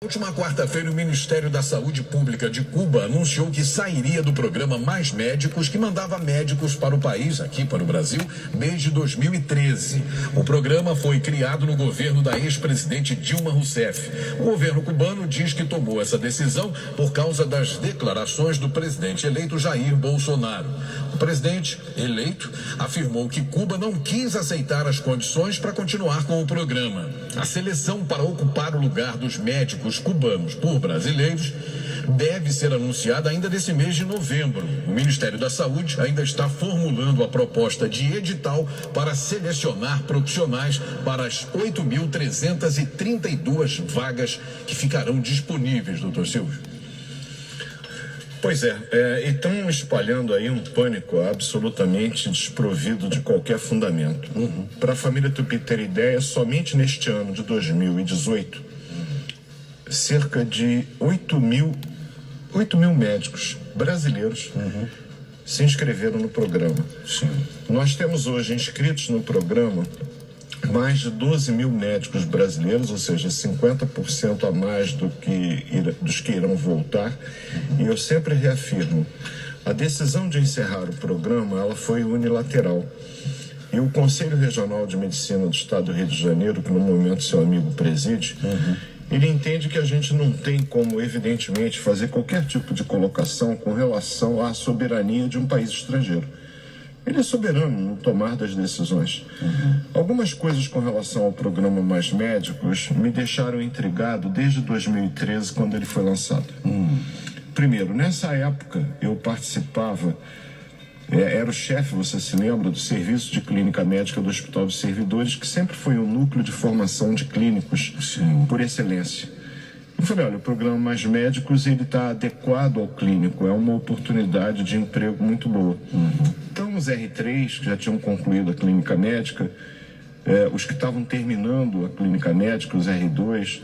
Na última quarta-feira, o Ministério da Saúde Pública de Cuba anunciou que sairia do programa Mais Médicos, que mandava médicos para o país, aqui para o Brasil, desde 2013. O programa foi criado no governo da ex-presidente Dilma Rousseff. O governo cubano diz que tomou essa decisão por causa das declarações do presidente eleito Jair Bolsonaro. O presidente eleito afirmou que Cuba não quis aceitar as condições para continuar com o programa. A seleção para ocupar o lugar dos médicos cubanos por brasileiros deve ser anunciada ainda nesse mês de novembro. O Ministério da Saúde ainda está formulando a proposta de edital para selecionar profissionais para as 8.332 vagas que ficarão disponíveis, doutor Silvio. Pois é, e estão espalhando aí um pânico absolutamente desprovido de qualquer fundamento. Para a família Tupi ter ideia, somente neste ano de 2018, cerca de 8 mil médicos brasileiros se inscreveram no programa. Sim. Nós temos hoje inscritos no programa mais de 12 mil médicos brasileiros, ou seja, 50% a mais dos que irão voltar. E eu sempre reafirmo, a decisão de encerrar o programa ela foi unilateral. E o Conselho Regional de Medicina do Estado do Rio de Janeiro, que no momento seu amigo preside, ele entende que a gente não tem como, evidentemente, fazer qualquer tipo de colocação com relação à soberania de um país estrangeiro. Ele é soberano no tomar das decisões. Algumas coisas com relação ao programa Mais Médicos me deixaram intrigado desde 2013, quando ele foi lançado. Primeiro, nessa época, eu participava, era o chefe, você se lembra, do Serviço de Clínica Médica do Hospital dos Servidores, que sempre foi um núcleo de formação de clínicos por excelência. Eu falei, olha, o programa Mais Médicos, ele está adequado ao clínico, é uma oportunidade de emprego muito boa. Então, os R3, que já tinham concluído a clínica médica, os que estavam terminando a clínica médica, os R2,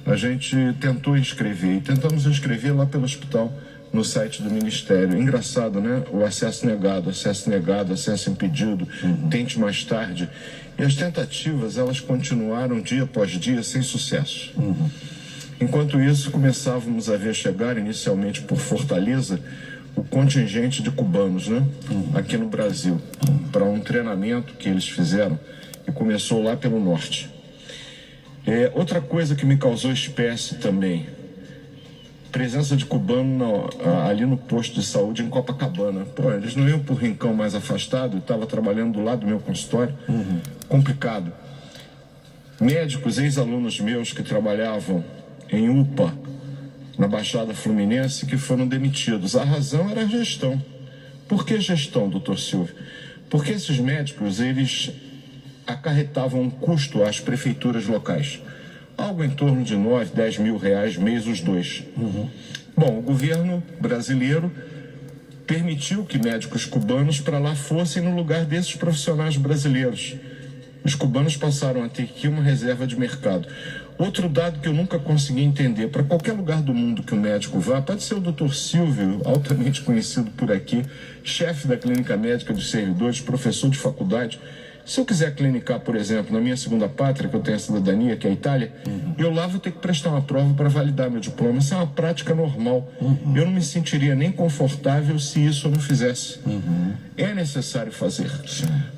a gente tentou inscrever, e tentamos inscrever lá pelo hospital, no site do Ministério. Engraçado, né? O acesso negado, acesso impedido, tente mais tarde. E as tentativas, elas continuaram dia após dia sem sucesso. Enquanto isso, começávamos a ver chegar, inicialmente por Fortaleza, o contingente de cubanos, né? Aqui no Brasil, para um treinamento que eles fizeram, e começou lá pelo norte. Outra coisa que me causou espécie também, presença de cubano ali no posto de saúde em Copacabana. Pô, eles não iam por rincão mais afastado, eu estava trabalhando do lado do meu consultório, complicado. Médicos, ex-alunos meus que trabalhavam em UPA, na Baixada Fluminense, que foram demitidos. A razão era a gestão. Por que gestão, doutor Silvio? Porque esses médicos, eles acarretavam um custo às prefeituras locais. Algo em torno de 9, 10 mil reais mês os dois. Bom, o governo brasileiro permitiu que médicos cubanos para lá fossem no lugar desses profissionais brasileiros. Os cubanos passaram a ter aqui uma reserva de mercado. Outro dado que eu nunca consegui entender, para qualquer lugar do mundo que o médico vá, pode ser o Dr. Silvio, altamente conhecido por aqui, chefe da Clínica Médica dos Servidores, professor de faculdade. Se eu quiser clinicar, por exemplo, na minha segunda pátria, que eu tenho a cidadania, que é a Itália, eu lá vou ter que prestar uma prova para validar meu diploma. Isso é uma prática normal. Eu não me sentiria nem confortável se isso eu não fizesse. É necessário fazer.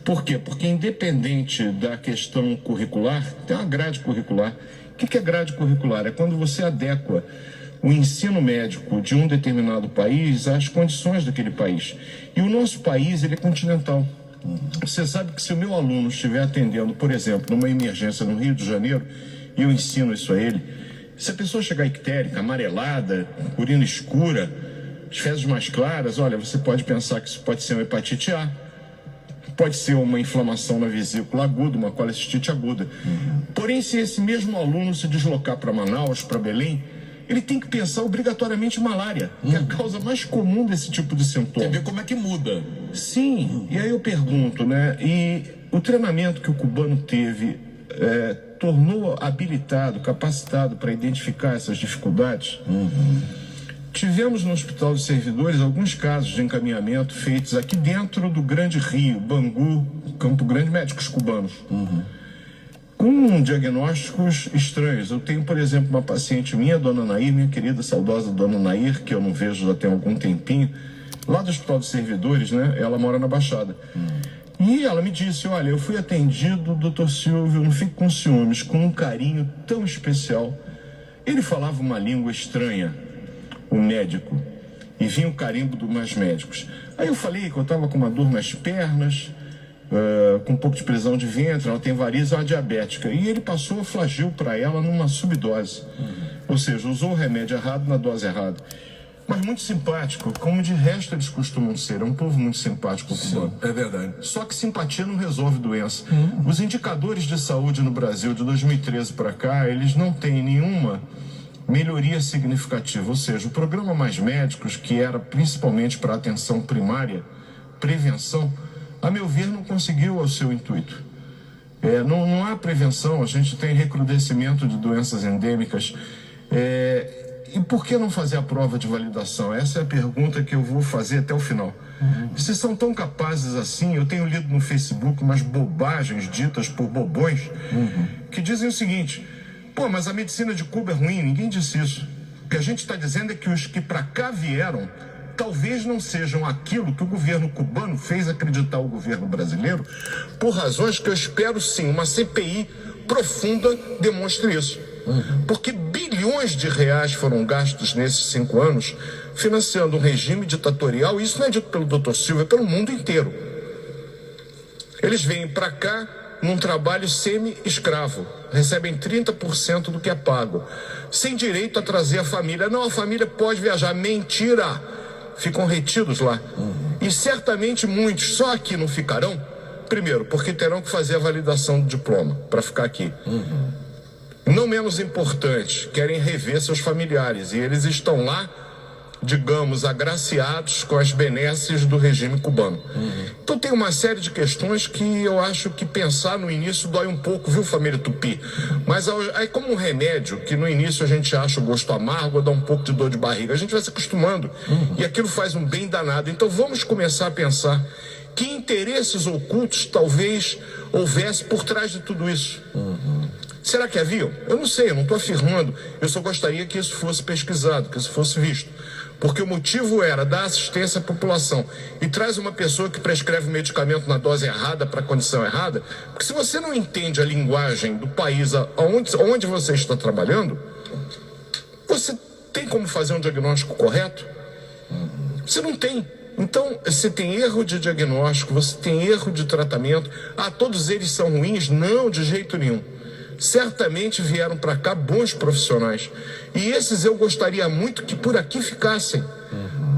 Por quê? Porque independente da questão curricular, tem uma grade curricular. O que é grade curricular? É quando você adequa o ensino médico de um determinado país às condições daquele país. E o nosso país, ele é continental. Você sabe que se o meu aluno estiver atendendo, por exemplo, numa emergência no Rio de Janeiro, e eu ensino isso a ele, se a pessoa chegar ictérica, amarelada, urina escura, as fezes mais claras, olha, você pode pensar que isso pode ser uma hepatite A, pode ser uma inflamação na vesícula aguda, uma colecistite aguda. Porém, se esse mesmo aluno se deslocar para Manaus, para Belém, ele tem que pensar obrigatoriamente em malária, que é a causa mais comum desse tipo de sintoma. Quer ver como é que muda? Sim, e aí eu pergunto, né? E o treinamento que o cubano teve tornou habilitado, capacitado para identificar essas dificuldades? Tivemos no Hospital dos Servidores alguns casos de encaminhamento feitos aqui dentro do Grande Rio, Bangu, Campo Grande, médicos cubanos. com diagnósticos estranhos. Eu tenho, por exemplo, uma paciente minha, dona Nair, minha querida, saudosa dona Nair, que eu não vejo já tem algum tempinho, lá do Hospital dos Servidores, né? Ela mora na Baixada. E ela me disse, olha, eu fui atendido, doutor Silvio, não fico com ciúmes, com um carinho tão especial. Ele falava uma língua estranha, o médico, e vinha o carimbo dos mais médicos. Aí eu falei que eu estava com uma dor nas pernas, com um pouco de prisão de ventre, ela tem varizes, é uma diabética. E ele passou Flagyl para ela numa subdose. Ou seja, usou o remédio errado na dose errada. Mas muito simpático, como de resto eles costumam ser. É um povo muito simpático, o cubano. É verdade. Só que simpatia não resolve doença. Os indicadores de saúde no Brasil de 2013 para cá, eles não têm nenhuma melhoria significativa. Ou seja, o programa Mais Médicos, que era principalmente para atenção primária, prevenção, a meu ver, não conseguiu ao seu intuito. Não há prevenção, a gente tem recrudescimento de doenças endêmicas. E por que não fazer a prova de validação? Essa é a pergunta que eu vou fazer até o final. Vocês são tão capazes assim, eu tenho lido no Facebook umas bobagens ditas por bobões que dizem o seguinte, pô, mas a medicina de Cuba é ruim, ninguém disse isso. O que a gente está dizendo é que os que para cá vieram talvez não sejam aquilo que o governo cubano fez acreditar o governo brasileiro, por razões que eu espero sim, uma CPI profunda demonstre isso. Porque bilhões de reais foram gastos nesses 5 anos financiando um regime ditatorial, e isso não é dito pelo Dr. Silva, é pelo mundo inteiro. Eles vêm para cá num trabalho semi-escravo, recebem 30% do que é pago, sem direito a trazer a família. Não, a família pode viajar. Mentira! Ficam retidos lá. E certamente muitos só aqui não ficarão, primeiro, porque terão que fazer a validação do diploma para ficar aqui. Não menos importante, querem rever seus familiares, e eles estão lá, digamos, agraciados com as benesses do regime cubano. Então tem uma série de questões que eu acho que pensar no início dói um pouco, viu, família Tupi? Mas aí, como um remédio, que no início a gente acha o gosto amargo, dá um pouco de dor de barriga, a gente vai se acostumando, e aquilo faz um bem danado. Então vamos começar a pensar que interesses ocultos talvez houvesse por trás de tudo isso. Será que haviam? Eu não sei, eu não estou afirmando. Eu só gostaria que isso fosse pesquisado, que isso fosse visto. Porque o motivo era dar assistência à população. E traz uma pessoa que prescreve medicamento na dose errada para a condição errada. Porque se você não entende a linguagem do país onde você está trabalhando, você tem como fazer um diagnóstico correto? Você não tem. Então, você tem erro de diagnóstico, você tem erro de tratamento. Ah, todos eles são ruins? Não, de jeito nenhum. Certamente vieram para cá bons profissionais. E esses eu gostaria muito que por aqui ficassem.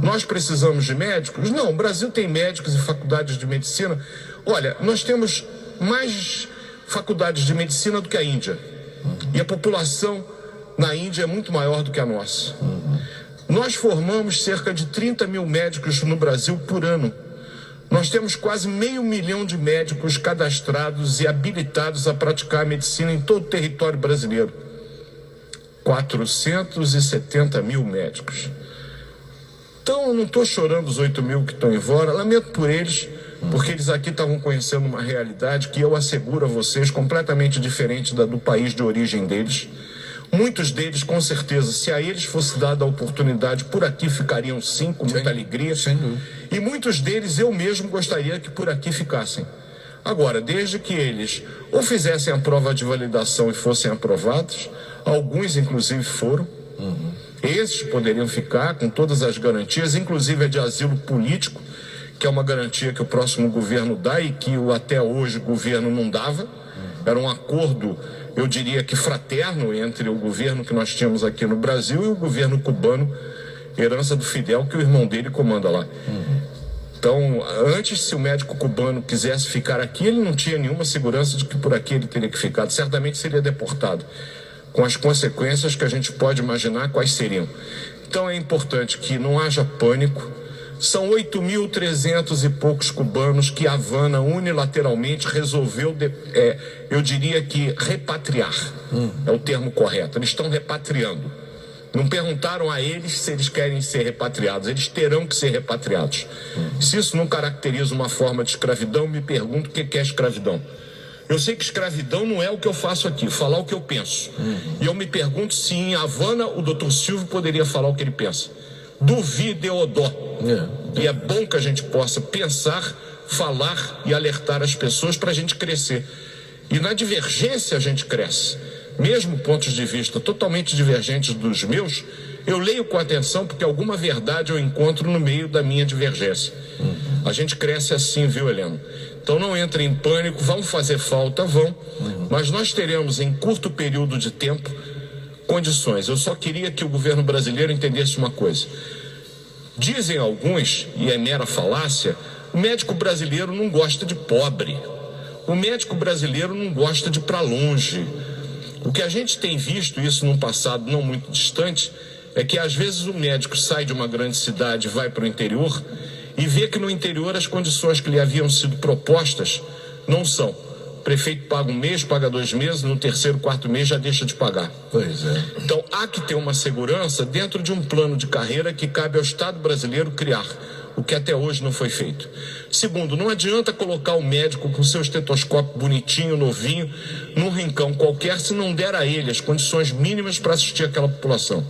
Nós precisamos de médicos? Não, o Brasil tem médicos e faculdades de medicina. Olha, nós temos mais faculdades de medicina do que a Índia. E a população na Índia é muito maior do que a nossa. Nós formamos cerca de 30 mil médicos no Brasil por ano. Nós temos quase 500 mil de médicos cadastrados e habilitados a praticar a medicina em todo o território brasileiro. 470 mil médicos. Então, eu não estou chorando os 8 mil que estão embora, lamento por eles, porque eles aqui estavam conhecendo uma realidade que eu asseguro a vocês, completamente diferente da do país de origem deles. Muitos deles, com certeza, se a eles fosse dada a oportunidade, por aqui ficariam sim, com muita alegria. E muitos deles eu mesmo gostaria que por aqui ficassem. Agora, desde que eles ou fizessem a prova de validação e fossem aprovados, alguns inclusive foram, esses poderiam ficar com todas as garantias, inclusive a de asilo político, que é uma garantia que o próximo governo dá e que até hoje o governo não dava. Era um acordo, eu diria que fraterno, entre o governo que nós tínhamos aqui no Brasil e o governo cubano, herança do Fidel, que o irmão dele comanda lá. Então, antes, se o médico cubano quisesse ficar aqui, ele não tinha nenhuma segurança de que por aqui ele teria que ficar. Certamente seria deportado, com as consequências que a gente pode imaginar quais seriam. Então é importante que não haja pânico. São 8.300 e poucos cubanos que a Havana unilateralmente resolveu, eu diria que repatriar, é o termo correto. Eles estão repatriando. Não perguntaram a eles se eles querem ser repatriados, eles terão que ser repatriados. Se isso não caracteriza uma forma de escravidão, me pergunto o que é escravidão. Eu sei que escravidão não é o que eu faço aqui, falar o que eu penso. E eu me pergunto se em Havana o Dr. Silvio poderia falar o que ele pensa. Duvide Odó. E é bom que a gente possa pensar, falar e alertar as pessoas para a gente crescer. E na divergência a gente cresce. Mesmo pontos de vista totalmente divergentes dos meus, eu leio com atenção porque alguma verdade eu encontro no meio da minha divergência. A gente cresce assim, viu, Heleno? Então não entre em pânico, vão fazer falta, vão. Mas nós teremos em curto período de tempo condições. Eu só queria que o governo brasileiro entendesse uma coisa. Dizem alguns, e é mera falácia, o médico brasileiro não gosta de pobre. O médico brasileiro não gosta de ir para longe. O que a gente tem visto, isso num passado não muito distante, é que às vezes o médico sai de uma grande cidade e vai para o interior e vê que no interior as condições que lhe haviam sido propostas não são. O prefeito paga um mês, paga 2 meses, no terceiro, quarto mês já deixa de pagar. Pois é. Então há que ter uma segurança dentro de um plano de carreira que cabe ao Estado brasileiro criar, o que até hoje não foi feito. Segundo, não adianta colocar o médico com seu estetoscópio bonitinho, novinho, num rincão qualquer, se não der a ele as condições mínimas para assistir aquela população.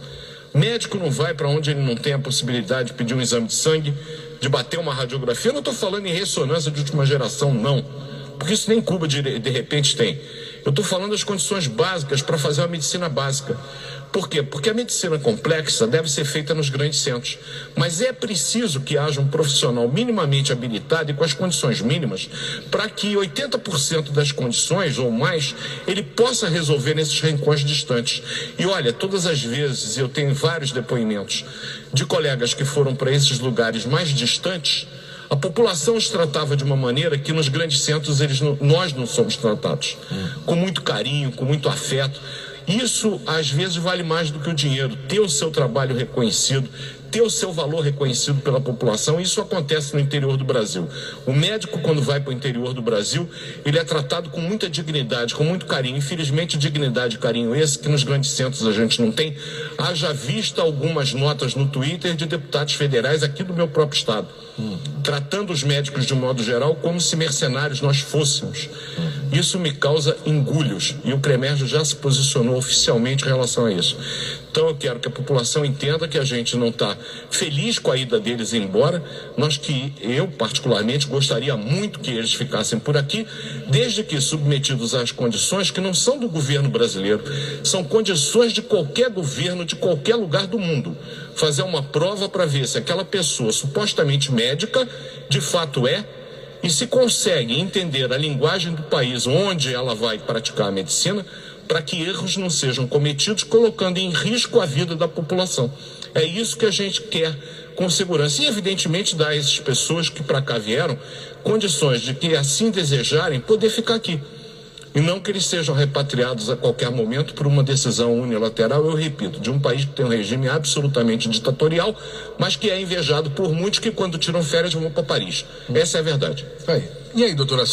O médico não vai para onde ele não tem a possibilidade de pedir um exame de sangue, de bater uma radiografia. Eu não estou falando em ressonância de última geração, não, porque isso nem Cuba de repente tem. Eu estou falando das condições básicas para fazer uma medicina básica. Por quê? Porque a medicina complexa deve ser feita nos grandes centros. Mas é preciso que haja um profissional minimamente habilitado e com as condições mínimas para que 80% das condições ou mais ele possa resolver nesses rincões distantes. E olha, todas as vezes eu tenho vários depoimentos de colegas que foram para esses lugares mais distantes. A população os tratava de uma maneira que nos grandes centros nós não somos tratados. Com muito carinho, com muito afeto. Isso, às vezes, vale mais do que o dinheiro. Ter o seu trabalho reconhecido, ter o seu valor reconhecido pela população, isso acontece no interior do Brasil. O médico, quando vai para o interior do Brasil, ele é tratado com muita dignidade, com muito carinho. Infelizmente, dignidade e carinho esse que nos grandes centros a gente não tem. Haja vista algumas notas no Twitter de deputados federais aqui do meu próprio estado, tratando os médicos de um modo geral como se mercenários nós fôssemos. Isso me causa engulhos e o CREMERGE já se posicionou oficialmente em relação a isso. Então eu quero que a população entenda que a gente não está feliz com a ida deles embora, mas que eu particularmente gostaria muito que eles ficassem por aqui, desde que submetidos às condições que não são do governo brasileiro, são condições de qualquer governo, de qualquer lugar do mundo. Fazer uma prova para ver se aquela pessoa supostamente médica de fato é, e se consegue entender a linguagem do país onde ela vai praticar a medicina, para que erros não sejam cometidos, colocando em risco a vida da população. É isso que a gente quer com segurança. E, evidentemente, dar a essas pessoas que para cá vieram condições de que, assim desejarem, poder ficar aqui. E não que eles sejam repatriados a qualquer momento por uma decisão unilateral, eu repito, de um país que tem um regime absolutamente ditatorial, mas que é invejado por muitos que, quando tiram férias, vão para Paris. Essa é a verdade. E aí, doutora?